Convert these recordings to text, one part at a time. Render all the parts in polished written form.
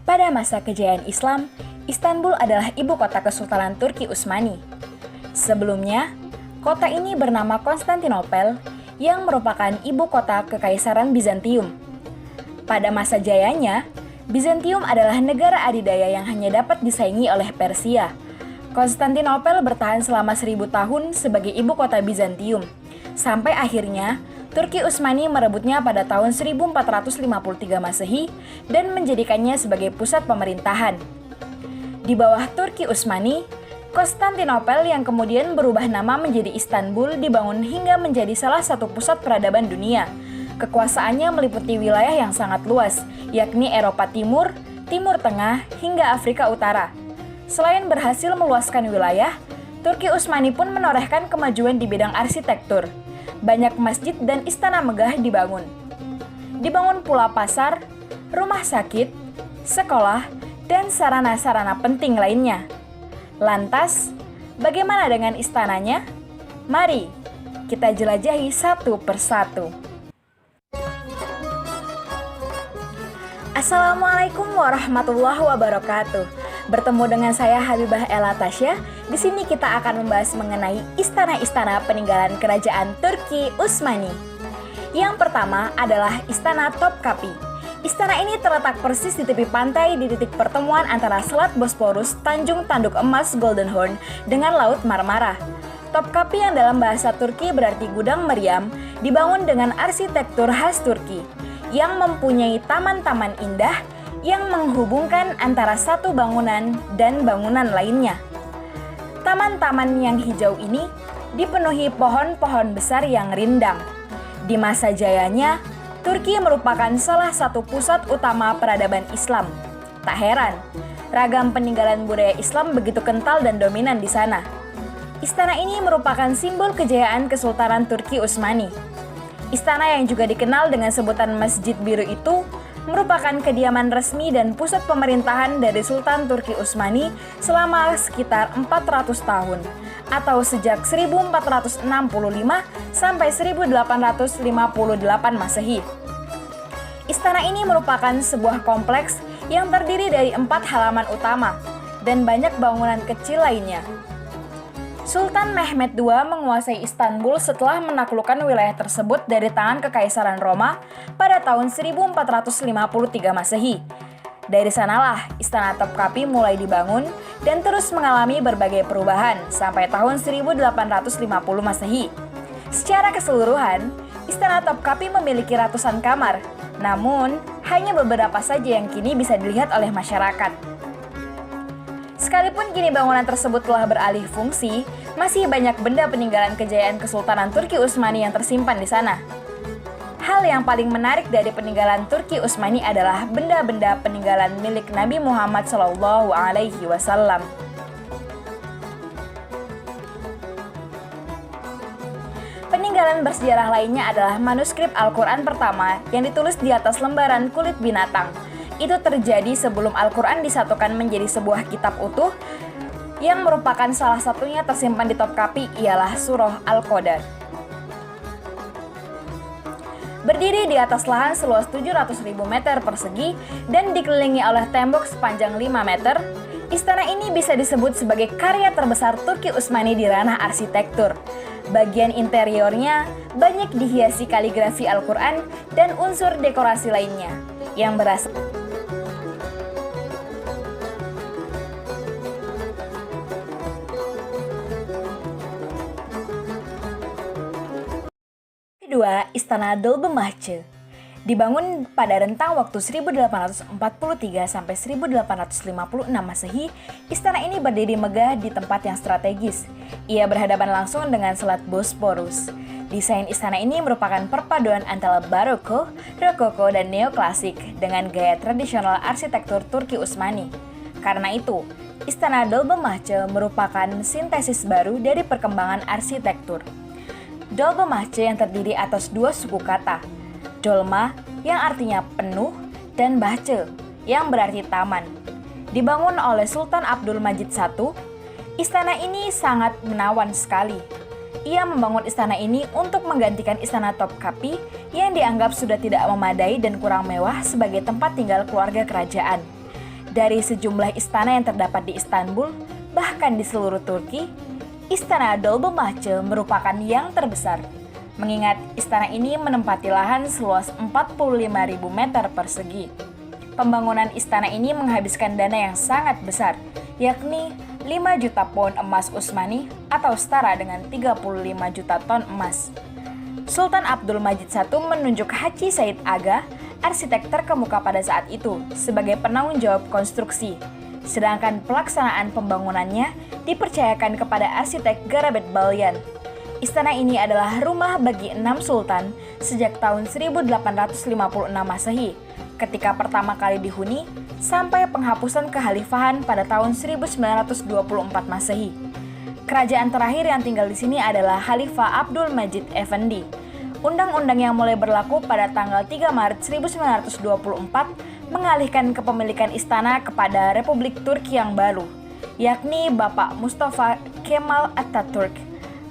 Pada masa kejayaan Islam, Istanbul adalah ibu kota Kesultanan Turki Utsmani. Sebelumnya, kota ini bernama Konstantinopel yang merupakan ibu kota Kekaisaran Bizantium. Pada masa jayanya, Bizantium adalah negara adidaya yang hanya dapat disaingi oleh Persia. Konstantinopel bertahan selama 1000 tahun sebagai ibu kota Bizantium, sampai akhirnya Turki Utsmani merebutnya pada tahun 1453 Masehi dan menjadikannya sebagai pusat pemerintahan. Di bawah Turki Utsmani, Konstantinopel yang kemudian berubah nama menjadi Istanbul dibangun hingga menjadi salah satu pusat peradaban dunia. Kekuasaannya meliputi wilayah yang sangat luas, yakni Eropa Timur, Timur Tengah, hingga Afrika Utara. Selain berhasil meluaskan wilayah, Turki Utsmani pun menorehkan kemajuan di bidang arsitektur. Banyak masjid dan istana megah dibangun. Dibangun pula pasar, rumah sakit, sekolah, dan sarana-sarana penting lainnya. Lantas, bagaimana dengan istananya? Mari kita jelajahi satu persatu. Assalamualaikum warahmatullahi wabarakatuh. Bertemu dengan saya Habibah Ella Tasya. Di sini kita akan membahas mengenai istana-istana peninggalan kerajaan Turki Utsmani. Yang pertama adalah Istana Topkapi. Istana ini terletak persis di tepi pantai di titik pertemuan antara Selat Bosporus, Tanjung Tanduk Emas Golden Horn dengan Laut Marmara. Topkapi yang dalam bahasa Turki berarti gudang meriam, dibangun dengan arsitektur khas Turki yang mempunyai taman-taman indah yang menghubungkan antara satu bangunan dan bangunan lainnya. Taman-taman yang hijau ini dipenuhi pohon-pohon besar yang rindang. Di masa jayanya, Turki merupakan salah satu pusat utama peradaban Islam. Tak heran, ragam peninggalan budaya Islam begitu kental dan dominan di sana. Istana ini merupakan simbol kejayaan Kesultanan Turki Utsmani. Istana yang juga dikenal dengan sebutan Masjid Biru itu merupakan kediaman resmi dan pusat pemerintahan dari Sultan Turki Utsmani selama sekitar 400 tahun atau sejak 1465 sampai 1858 Masehi. Istana ini merupakan sebuah kompleks yang terdiri dari 4 halaman utama dan banyak bangunan kecil lainnya. Sultan Mehmed II menguasai Istanbul setelah menaklukkan wilayah tersebut dari tangan Kekaisaran Roma pada tahun 1453 Masehi. Dari sanalah Istana Topkapi mulai dibangun dan terus mengalami berbagai perubahan sampai tahun 1850 Masehi. Secara keseluruhan, Istana Topkapi memiliki ratusan kamar, namun hanya beberapa saja yang kini bisa dilihat oleh masyarakat. Sekalipun kini bangunan tersebut telah beralih fungsi, masih banyak benda peninggalan kejayaan Kesultanan Turki Utsmani yang tersimpan di sana. Hal yang paling menarik dari peninggalan Turki Utsmani adalah benda-benda peninggalan milik Nabi Muhammad SAW. Peninggalan bersejarah lainnya adalah manuskrip Al-Quran pertama yang ditulis di atas lembaran kulit binatang. Itu terjadi sebelum Al-Quran disatukan menjadi sebuah kitab utuh yang merupakan salah satunya tersimpan di Topkapi ialah Surah Al-Qadar. Berdiri di atas lahan seluas 700.000 meter persegi dan dikelilingi oleh tembok sepanjang 5 meter, istana ini bisa disebut sebagai karya terbesar Turki Utsmani di ranah arsitektur. Bagian interiornya banyak dihiasi kaligrafi Al-Quran dan unsur dekorasi lainnya yang berasal Kedua, Istana Dolmabahce. Dibangun pada rentang waktu 1843 sampai 1856 Masehi, istana ini berdiri megah di tempat yang strategis. Ia berhadapan langsung dengan Selat Bosporus. Desain istana ini merupakan perpaduan antara baroko, rokoko, dan neoklasik dengan gaya tradisional arsitektur Turki Utsmani. Karena itu, Istana Dolmabahce merupakan sintesis baru dari perkembangan arsitektur. Dolmabahce yang terdiri atas 2 suku kata, Dolma yang artinya penuh dan Bahce yang berarti taman. Dibangun oleh Sultan Abdul Majid I, istana ini sangat menawan sekali. Ia membangun istana ini untuk menggantikan Istana Topkapi yang dianggap sudah tidak memadai dan kurang mewah sebagai tempat tinggal keluarga kerajaan. Dari sejumlah istana yang terdapat di Istanbul, bahkan di seluruh Turki, Istana Dolmabahce merupakan yang terbesar. Mengingat istana ini menempati lahan seluas 45.000 meter persegi. Pembangunan istana ini menghabiskan dana yang sangat besar, yakni 5 juta pound emas Utsmani atau setara dengan 35 juta ton emas. Sultan Abdul Majid I menunjuk Haji Said Aga, arsitek terkemuka pada saat itu, sebagai penanggung jawab konstruksi. Sedangkan pelaksanaan pembangunannya dipercayakan kepada arsitek Garabet Balyan. Istana ini adalah rumah bagi 6 sultan sejak tahun 1856 Masehi, ketika pertama kali dihuni, sampai penghapusan kekhalifahan pada tahun 1924 Masehi. Kerajaan terakhir yang tinggal di sini adalah Khalifah Abdul Majid Effendi. Undang-undang yang mulai berlaku pada tanggal 3 Maret 1924 mengalihkan kepemilikan istana kepada Republik Turki yang baru, yakni Bapak Mustafa Kemal Atatürk,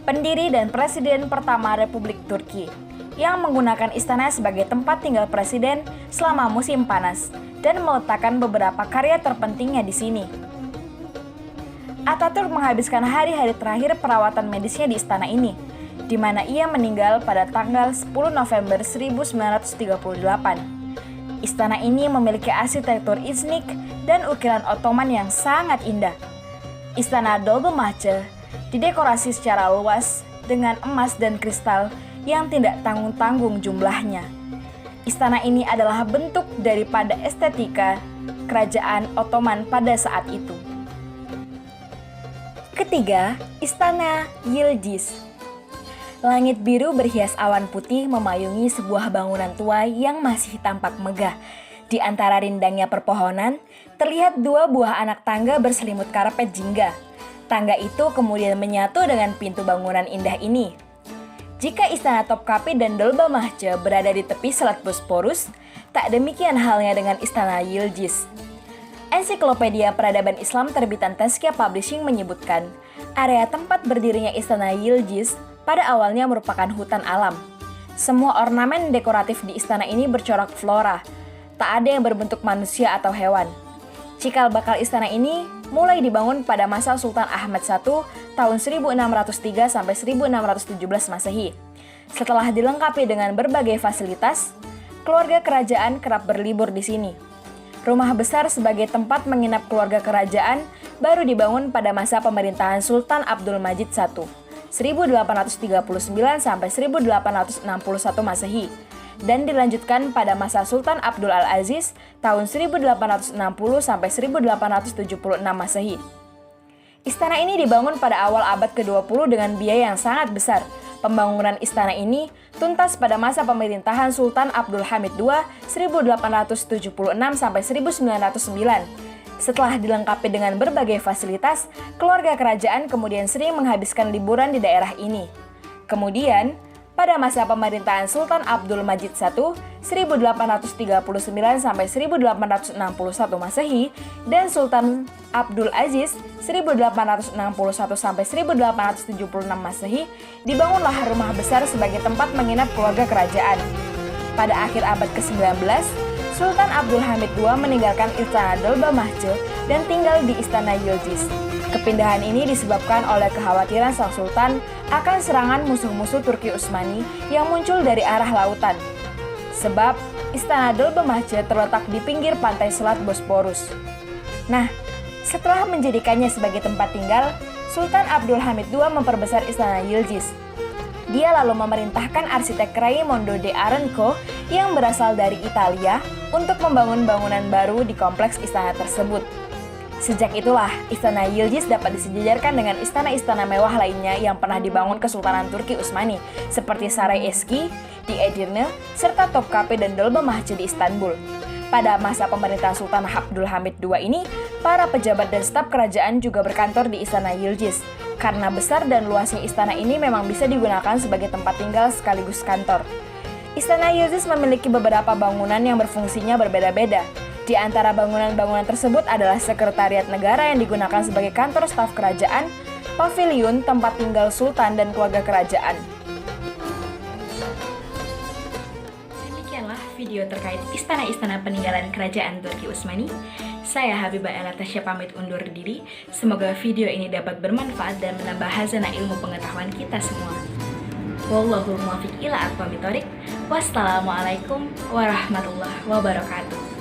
pendiri dan presiden pertama Republik Turki, yang menggunakan istana sebagai tempat tinggal presiden selama musim panas dan meletakkan beberapa karya terpentingnya di sini. Atatürk menghabiskan hari-hari terakhir perawatan medisnya di istana ini, di mana ia meninggal pada tanggal 10 November 1938. Istana ini memiliki arsitektur Iznik dan ukiran Ottoman yang sangat indah. Istana Dolmabahce didekorasi secara luas dengan emas dan kristal yang tidak tanggung-tanggung jumlahnya. Istana ini adalah bentuk daripada estetika kerajaan Ottoman pada saat itu. Ketiga, Istana Yildiz. Langit biru berhias awan putih memayungi sebuah bangunan tua yang masih tampak megah. Di antara rindangnya perpohonan, terlihat 2 buah anak tangga berselimut karpet jingga. Tangga itu kemudian menyatu dengan pintu bangunan indah ini. Jika Istana Topkapi dan Dolmabahce berada di tepi Selat Bosporus, tak demikian halnya dengan Istana Yildiz. Ensiklopedia Peradaban Islam terbitan Tazkiyah Publishing menyebutkan, area tempat berdirinya Istana Yildiz pada awalnya merupakan hutan alam. Semua ornamen dekoratif di istana ini bercorak flora, tak ada yang berbentuk manusia atau hewan. Cikal bakal istana ini mulai dibangun pada masa Sultan Ahmad I tahun 1603 sampai 1617 Masehi. Setelah dilengkapi dengan berbagai fasilitas, keluarga kerajaan kerap berlibur di sini. Rumah besar sebagai tempat menginap keluarga kerajaan baru dibangun pada masa pemerintahan Sultan Abdul Majid I 1839 sampai 1861 Masehi dan dilanjutkan pada masa Sultan Abdul Al-Aziz tahun 1860 sampai 1876 Masehi. Istana ini dibangun pada awal abad ke-20 dengan biaya yang sangat besar. Pembangunan istana ini tuntas pada masa pemerintahan Sultan Abdul Hamid II 1876 sampai 1909. Setelah dilengkapi dengan berbagai fasilitas, keluarga kerajaan kemudian sering menghabiskan liburan di daerah ini. Kemudian, pada masa pemerintahan Sultan Abdul Majid I 1839 sampai 1861 Masehi dan Sultan Abdul Aziz 1861 sampai 1876 Masehi, dibangunlah rumah besar sebagai tempat menginap keluarga kerajaan. Pada akhir abad ke-19, Sultan Abdul Hamid II meninggalkan Istana Dolmabahce dan tinggal di Istana Yildiz. Kepindahan ini disebabkan oleh kekhawatiran sang sultan akan serangan musuh-musuh Turki Utsmani yang muncul dari arah lautan. Sebab Istana Dolmabahce terletak di pinggir pantai Selat Bosporus. Nah, setelah menjadikannya sebagai tempat tinggal, Sultan Abdul Hamid II memperbesar Istana Yildiz. Dia lalu memerintahkan arsitek Raimondo de Aranco yang berasal dari Italia untuk membangun bangunan baru di kompleks istana tersebut. Sejak itulah, Istana Yildiz dapat disejajarkan dengan istana-istana mewah lainnya yang pernah dibangun Kesultanan Turki Utsmani, seperti Saray Eski di Edirne, serta Topkapi dan Dolmabahce di Istanbul. Pada masa pemerintahan Sultan Abdul Hamid II ini, para pejabat dan staf kerajaan juga berkantor di Istana Yildiz. Karena besar dan luasnya istana ini memang bisa digunakan sebagai tempat tinggal sekaligus kantor. Istana Yildiz memiliki beberapa bangunan yang berfungsinya berbeda-beda. Di antara bangunan-bangunan tersebut adalah sekretariat negara yang digunakan sebagai kantor staf kerajaan, paviliun tempat tinggal sultan dan keluarga kerajaan. Demikianlah video terkait istana-istana peninggalan kerajaan Turki Utsmani. Saya Habibah Elatasya pamit undur diri. Semoga video ini dapat bermanfaat dan menambah hazanah ilmu pengetahuan kita semua. Wallahul muwaffiq ila aqwamit thoriq. Wassalamualaikum warahmatullahi wabarakatuh.